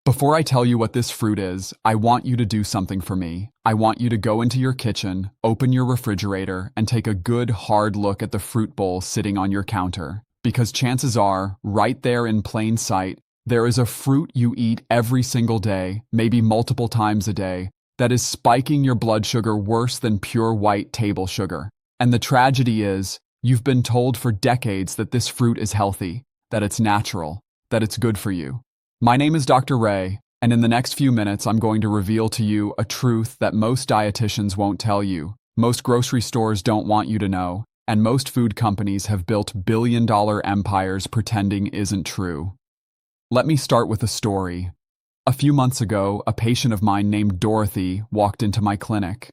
Before I tell you what this fruit is, I want you to do something for me. I want you to go into your kitchen, open your refrigerator, and take a good hard look at the fruit bowl sitting on your counter. Because chances are, right there in plain sight, there is a fruit you eat every single day, maybe multiple times a day, that is spiking your blood sugar worse than pure white table sugar. And the tragedy is, you've been told for decades that this fruit is healthy, that it's natural, that it's good for you. My name is Dr. Ray, and in the next few minutes I'm going to reveal to you a truth that most dietitians won't tell you, most grocery stores don't want you to know, and most food companies have built billion-dollar empires pretending isn't true. Let me start with a story. A few months ago, a patient of mine named Dorothy walked into my clinic.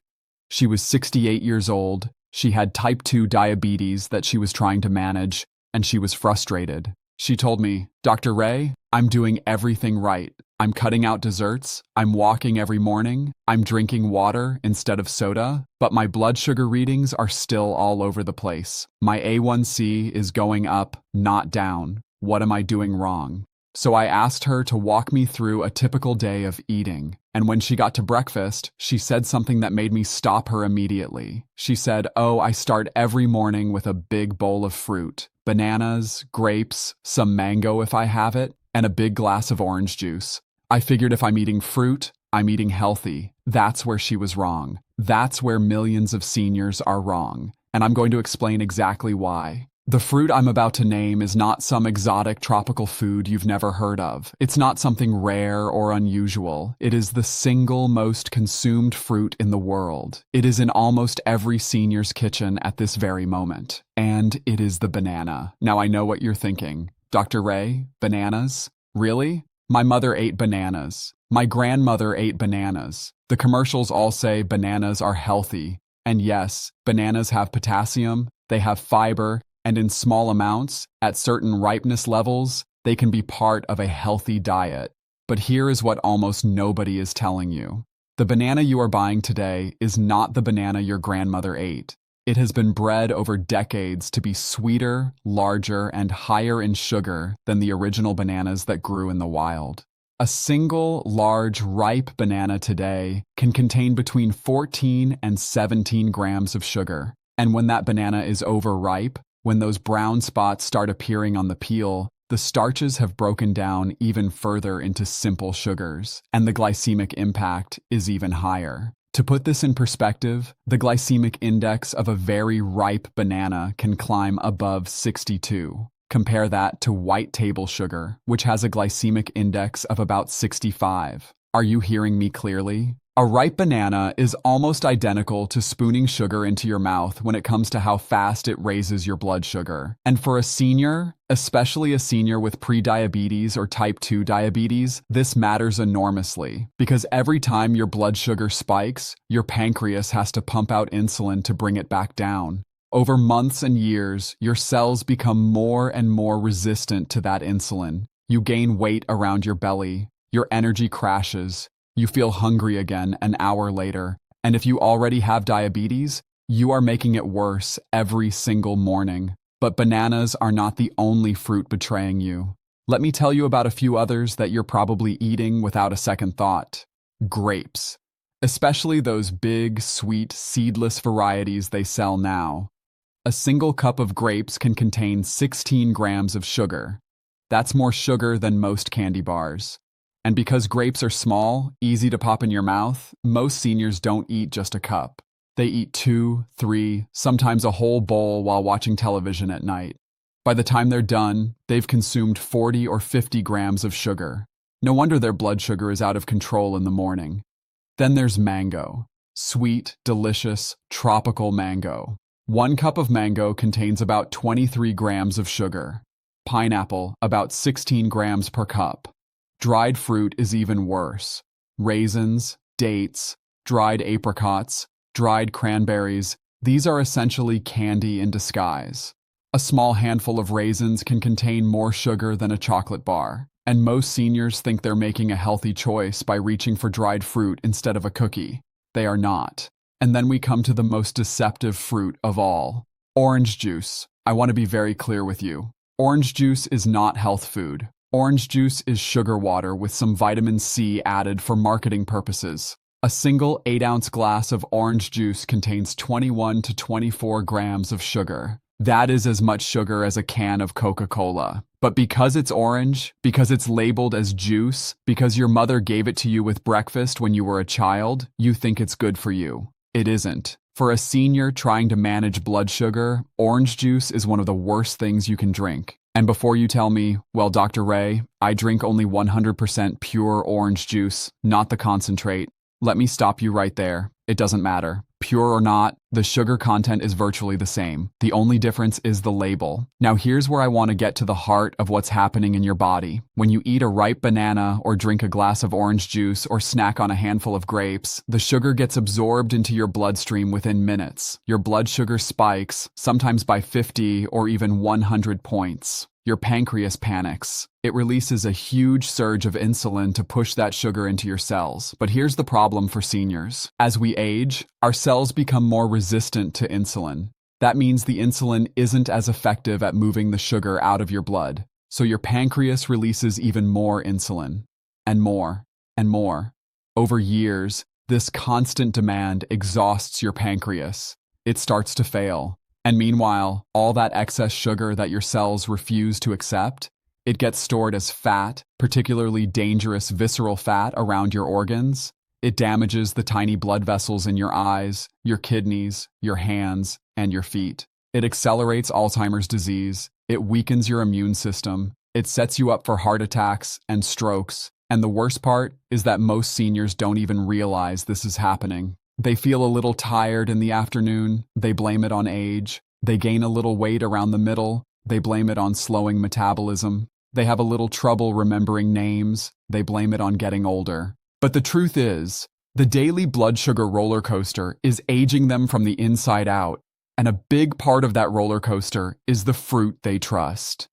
She was 68 years old, she had type 2 diabetes that she was trying to manage, and she was frustrated. She told me, "Dr. Ray, I'm doing everything right. I'm cutting out desserts, I'm walking every morning, I'm drinking water instead of soda, but my blood sugar readings are still all over the place. My A1C is going up, not down. What am I doing wrong?" So I asked her to walk me through a typical day of eating. And when she got to breakfast, she said something that made me stop her immediately. She said, "Oh, I start every morning with a big bowl of fruit. Bananas, grapes, some mango if I have it, and a big glass of orange juice." I figured if I'm eating fruit, I'm eating healthy. That's where she was wrong. That's where millions of seniors are wrong. And I'm going to explain exactly why. The fruit I'm about to name is not some exotic tropical food you've never heard of. It's not something rare or unusual. It is the single most consumed fruit in the world. It is in almost every senior's kitchen at this very moment. And it is the banana. Now I know what you're thinking. Dr. Ray, bananas? Really? My mother ate bananas. My grandmother ate bananas. The commercials all say bananas are healthy. And yes, bananas have potassium, they have fiber, and in small amounts, at certain ripeness levels, they can be part of a healthy diet. But here is what almost nobody is telling you. The banana you are buying today is not the banana your grandmother ate. It has been bred over decades to be sweeter, larger, and higher in sugar than the original bananas that grew in the wild. A single, large, ripe banana today can contain between 14 and 17 grams of sugar. And when that banana is overripe, when those brown spots start appearing on the peel, the starches have broken down even further into simple sugars, and the glycemic impact is even higher. To put this in perspective, the glycemic index of a very ripe banana can climb above 62. Compare that to white table sugar, which has a glycemic index of about 65. Are you hearing me clearly? A ripe banana is almost identical to spooning sugar into your mouth when it comes to how fast it raises your blood sugar. And for a senior, especially a senior with prediabetes or type 2 diabetes, this matters enormously because every time your blood sugar spikes, your pancreas has to pump out insulin to bring it back down. Over months and years, your cells become more and more resistant to that insulin. You gain weight around your belly, your energy crashes, you feel hungry again an hour later, and if you already have diabetes, you are making it worse every single morning. But bananas are not the only fruit betraying you. Let me tell you about a few others that you're probably eating without a second thought. Grapes. Especially those big, sweet, seedless varieties they sell now. A single cup of grapes can contain 16 grams of sugar. That's more sugar than most candy bars. And because grapes are small, easy to pop in your mouth, most seniors don't eat just a cup. They eat 2, 3, sometimes a whole bowl while watching television at night. By the time they're done, they've consumed 40 or 50 grams of sugar. No wonder their blood sugar is out of control in the morning. Then there's mango. Sweet, delicious, tropical mango. 1 cup of mango contains about 23 grams of sugar. Pineapple, about 16 grams per cup. Dried fruit is even worse. Raisins, dates, dried apricots, dried cranberries, these are essentially candy in disguise. A small handful of raisins can contain more sugar than a chocolate bar, and most seniors think they're making a healthy choice by reaching for dried fruit instead of a cookie. They are not. And then we come to the most deceptive fruit of all, orange juice. I want to be very clear with you. Orange juice is not health food. Orange juice is sugar water with some vitamin C added for marketing purposes. A single 8-ounce glass of orange juice contains 21 to 24 grams of sugar. That is as much sugar as a can of Coca-Cola. But because it's orange, because it's labeled as juice, because your mother gave it to you with breakfast when you were a child, you think it's good for you. It isn't. For a senior trying to manage blood sugar, orange juice is one of the worst things you can drink. And before you tell me, well, Dr. Ray, I drink only 100% pure orange juice, not the concentrate, let me stop you right there. It doesn't matter. Pure or not, the sugar content is virtually the same. The only difference is the label. Now here's where I want to get to the heart of what's happening in your body. When you eat a ripe banana or drink a glass of orange juice or snack on a handful of grapes, the sugar gets absorbed into your bloodstream within minutes. Your blood sugar spikes, sometimes by 50 or even 100 points. Your pancreas panics. It releases a huge surge of insulin to push that sugar into your cells. But here's the problem for seniors. As we age, our cells become more resistant to insulin. That means the insulin isn't as effective at moving the sugar out of your blood. So your pancreas releases even more insulin. And more. And more. Over years, this constant demand exhausts your pancreas. It starts to fail. And meanwhile, all that excess sugar that your cells refuse to accept, it gets stored as fat, particularly dangerous visceral fat around your organs. It damages the tiny blood vessels in your eyes, your kidneys, your hands, and your feet. It accelerates Alzheimer's disease. It weakens your immune system. It sets you up for heart attacks and strokes. And the worst part is that most seniors don't even realize this is happening. They feel a little tired in the afternoon, they blame it on age. They gain a little weight around the middle, they blame it on slowing metabolism. They have a little trouble remembering names, they blame it on getting older. But the truth is, the daily blood sugar roller coaster is aging them from the inside out, and a big part of that roller coaster is the fruit they trust.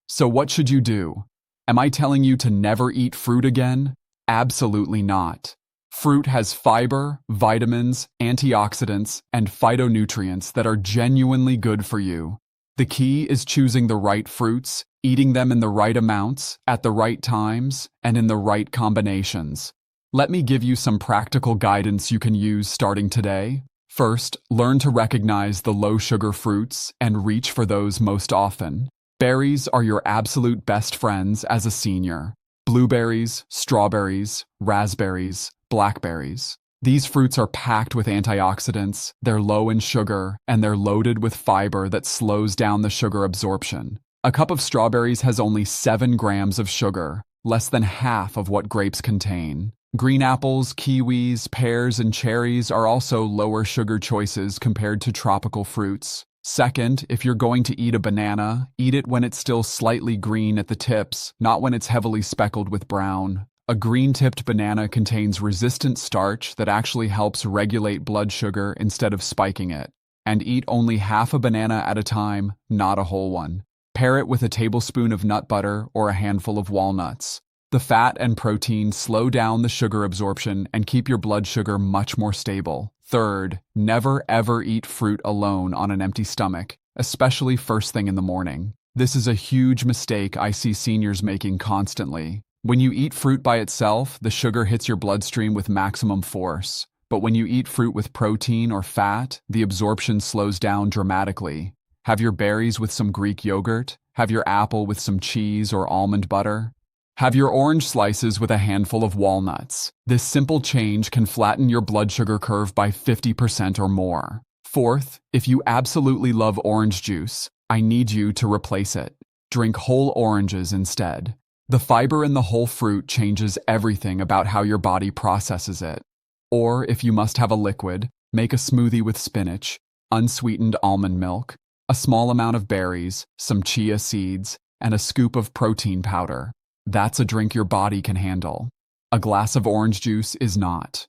So what should you do? Am I telling you to never eat fruit again? Absolutely not. Fruit has fiber, vitamins, antioxidants, and phytonutrients that are genuinely good for you. The key is choosing the right fruits, eating them in the right amounts, at the right times, and in the right combinations. Let me give you some practical guidance you can use starting today. First, learn to recognize the low-sugar fruits and reach for those most often. Berries are your absolute best friends as a senior. Blueberries, strawberries, raspberries, blackberries. These fruits are packed with antioxidants, they're low in sugar, and they're loaded with fiber that slows down the sugar absorption. A cup of strawberries has only 7 grams of sugar, less than half of what grapes contain. Green apples, kiwis, pears, and cherries are also lower sugar choices compared to tropical fruits. Second, if you're going to eat a banana, eat it when it's still slightly green at the tips, not when it's heavily speckled with brown. A green-tipped banana contains resistant starch that actually helps regulate blood sugar instead of spiking it. And eat only half a banana at a time, not a whole one. Pair it with a tablespoon of nut butter or a handful of walnuts. The fat and protein slow down the sugar absorption and keep your blood sugar much more stable. Third, never ever eat fruit alone on an empty stomach, especially first thing in the morning. This is a huge mistake I see seniors making constantly. When you eat fruit by itself, the sugar hits your bloodstream with maximum force. But when you eat fruit with protein or fat, the absorption slows down dramatically. Have your berries with some Greek yogurt. Have your apple with some cheese or almond butter. Have your orange slices with a handful of walnuts. This simple change can flatten your blood sugar curve by 50% or more. Fourth, if you absolutely love orange juice, I need you to replace it. Drink whole oranges instead. The fiber in the whole fruit changes everything about how your body processes it. Or, if you must have a liquid, make a smoothie with spinach, unsweetened almond milk, a small amount of berries, some chia seeds, and a scoop of protein powder. That's a drink your body can handle. A glass of orange juice is not.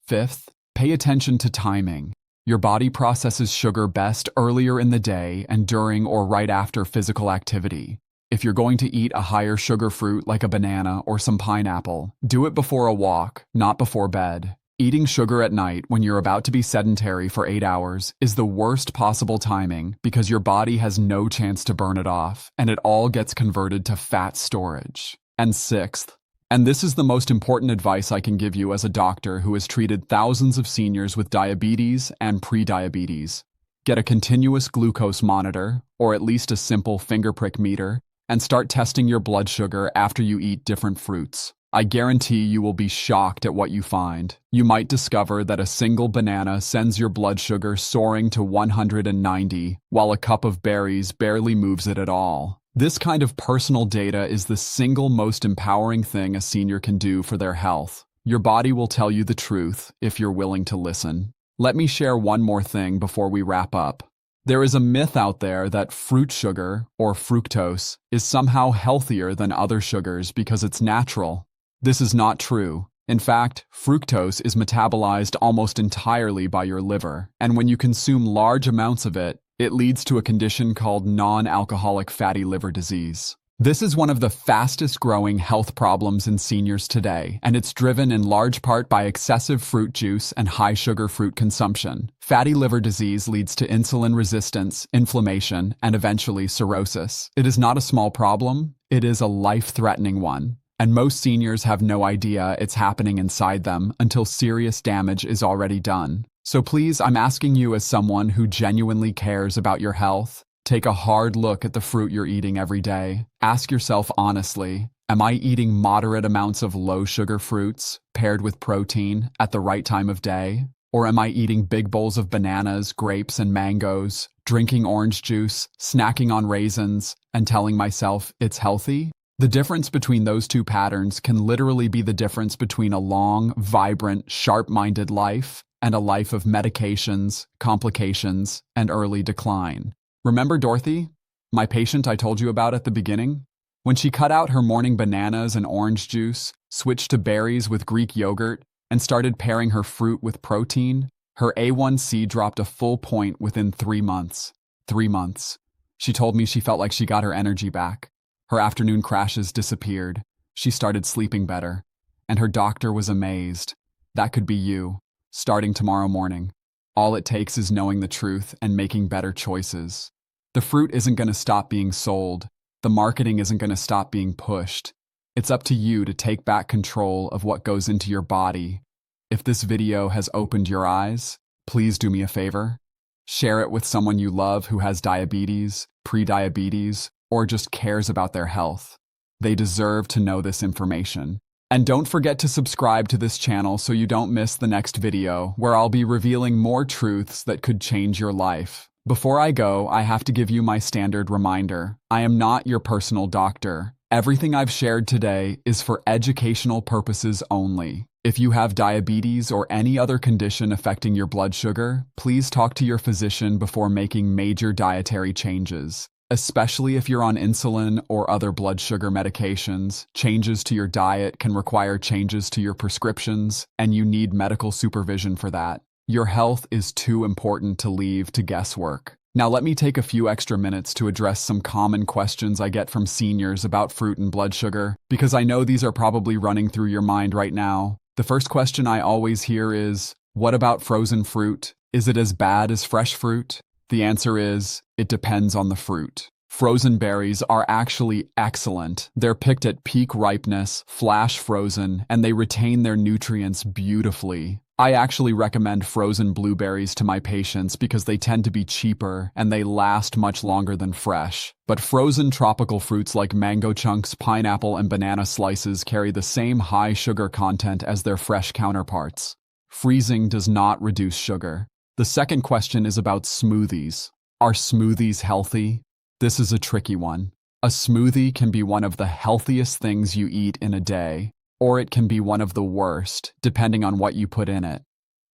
Fifth, pay attention to timing. Your body processes sugar best earlier in the day and during or right after physical activity. If you're going to eat a higher sugar fruit like a banana or some pineapple, do it before a walk, not before bed. Eating sugar at night when you're about to be sedentary for 8 hours is the worst possible timing because your body has no chance to burn it off, and it all gets converted to fat storage. And sixth, and this is the most important advice I can give you as a doctor who has treated thousands of seniors with diabetes and prediabetes. Get a continuous glucose monitor, or at least a simple finger prick meter, and start testing your blood sugar after you eat different fruits. I guarantee you will be shocked at what you find. You might discover that a single banana sends your blood sugar soaring to 190, while a cup of berries barely moves it at all. This kind of personal data is the single most empowering thing a senior can do for their health. Your body will tell you the truth if you're willing to listen. Let me share one more thing before we wrap up. There is a myth out there that fruit sugar, or fructose, is somehow healthier than other sugars because it's natural. This is not true. In fact, fructose is metabolized almost entirely by your liver, and when you consume large amounts of it, it leads to a condition called non-alcoholic fatty liver disease. This is one of the fastest growing health problems in seniors today, and it's driven in large part by excessive fruit juice and high sugar fruit consumption. Fatty liver disease leads to insulin resistance, inflammation, and eventually cirrhosis. It is not a small problem, it is a life-threatening one. And most seniors have no idea it's happening inside them until serious damage is already done. So please, I'm asking you as someone who genuinely cares about your health, take a hard look at the fruit you're eating every day. Ask yourself honestly, am I eating moderate amounts of low-sugar fruits paired with protein at the right time of day? Or am I eating big bowls of bananas, grapes, and mangoes, drinking orange juice, snacking on raisins, and telling myself it's healthy? The difference between those two patterns can literally be the difference between a long, vibrant, sharp-minded life and a life of medications, complications, and early decline. Remember Dorothy, my patient I told you about at the beginning? When she cut out her morning bananas and orange juice, switched to berries with Greek yogurt, and started pairing her fruit with protein, her A1C dropped a full point within 3 months. 3 months. She told me she felt like she got her energy back. Her afternoon crashes disappeared. She started sleeping better. And her doctor was amazed. That could be you, starting tomorrow morning. All it takes is knowing the truth and making better choices. The fruit isn't going to stop being sold. The marketing isn't going to stop being pushed. It's up to you to take back control of what goes into your body. If this video has opened your eyes, please do me a favor. Share it with someone you love who has diabetes, prediabetes, or just cares about their health. They deserve to know this information. And don't forget to subscribe to this channel so you don't miss the next video, where I'll be revealing more truths that could change your life. Before I go, I have to give you my standard reminder. I am not your personal doctor. Everything I've shared today is for educational purposes only. If you have diabetes or any other condition affecting your blood sugar, please talk to your physician before making major dietary changes. Especially if you're on insulin or other blood sugar medications, changes to your diet can require changes to your prescriptions, and you need medical supervision for that. Your health is too important to leave to guesswork. Now let me take a few extra minutes to address some common questions I get from seniors about fruit and blood sugar, because I know these are probably running through your mind right now. The first question I always hear is, what about frozen fruit? Is it as bad as fresh fruit? The answer is, it depends on the fruit. Frozen berries are actually excellent. They're picked at peak ripeness, flash frozen, and they retain their nutrients beautifully. I actually recommend frozen blueberries to my patients because they tend to be cheaper and they last much longer than fresh. But frozen tropical fruits like mango chunks, pineapple, and banana slices carry the same high sugar content as their fresh counterparts. Freezing does not reduce sugar. The second question is about smoothies. Are smoothies healthy? This is a tricky one. A smoothie can be one of the healthiest things you eat in a day, or it can be one of the worst, depending on what you put in it.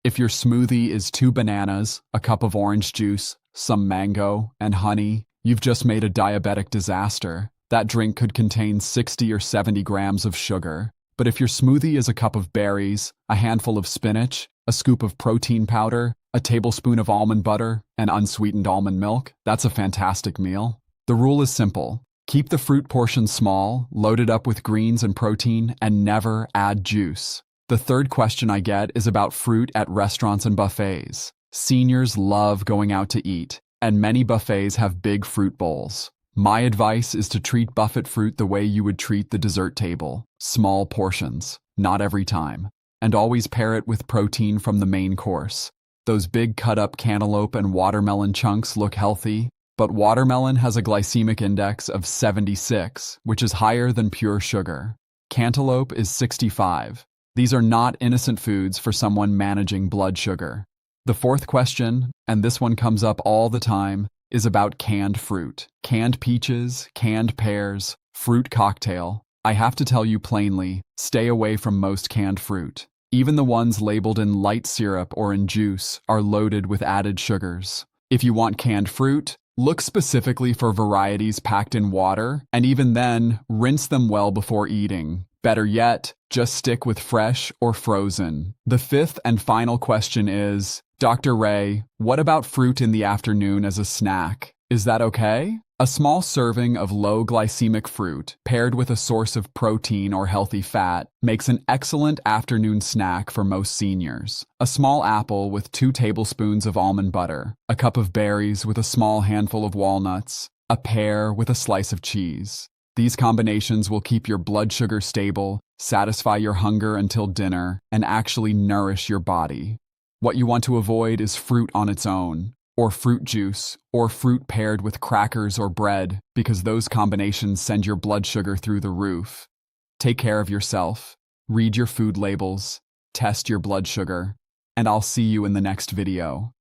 If your smoothie is 2 bananas, a cup of orange juice, some mango, and honey, you've just made a diabetic disaster. That drink could contain 60 or 70 grams of sugar. But if your smoothie is a cup of berries, a handful of spinach, a scoop of protein powder, a tablespoon of almond butter, and unsweetened almond milk, that's a fantastic meal. The rule is simple. Keep the fruit portion small, load it up with greens and protein, and never add juice. The third question I get is about fruit at restaurants and buffets. Seniors love going out to eat, and many buffets have big fruit bowls. My advice is to treat buffet fruit the way you would treat the dessert table. Small portions, not every time. And always pair it with protein from the main course. Those big cut-up cantaloupe and watermelon chunks look healthy, but watermelon has a glycemic index of 76, which is higher than pure sugar. Cantaloupe is 65. These are not innocent foods for someone managing blood sugar. The fourth question, and this one comes up all the time, is about canned fruit. Canned peaches, canned pears, fruit cocktail. I have to tell you plainly, stay away from most canned fruit. Even the ones labeled in light syrup or in juice are loaded with added sugars. If you want canned fruit, look specifically for varieties packed in water, and even then, rinse them well before eating. Better yet, just stick with fresh or frozen. The fifth and final question is, Dr. Ray, what about fruit in the afternoon as a snack? Is that okay? A small serving of low glycemic fruit, paired with a source of protein or healthy fat, makes an excellent afternoon snack for most seniors. A small apple with 2 tablespoons of almond butter, a cup of berries with a small handful of walnuts, a pear with a slice of cheese. These combinations will keep your blood sugar stable, satisfy your hunger until dinner, and actually nourish your body. What you want to avoid is fruit on its own, or fruit juice, or fruit paired with crackers or bread, because those combinations send your blood sugar through the roof. Take care of yourself, read your food labels, test your blood sugar, and I'll see you in the next video.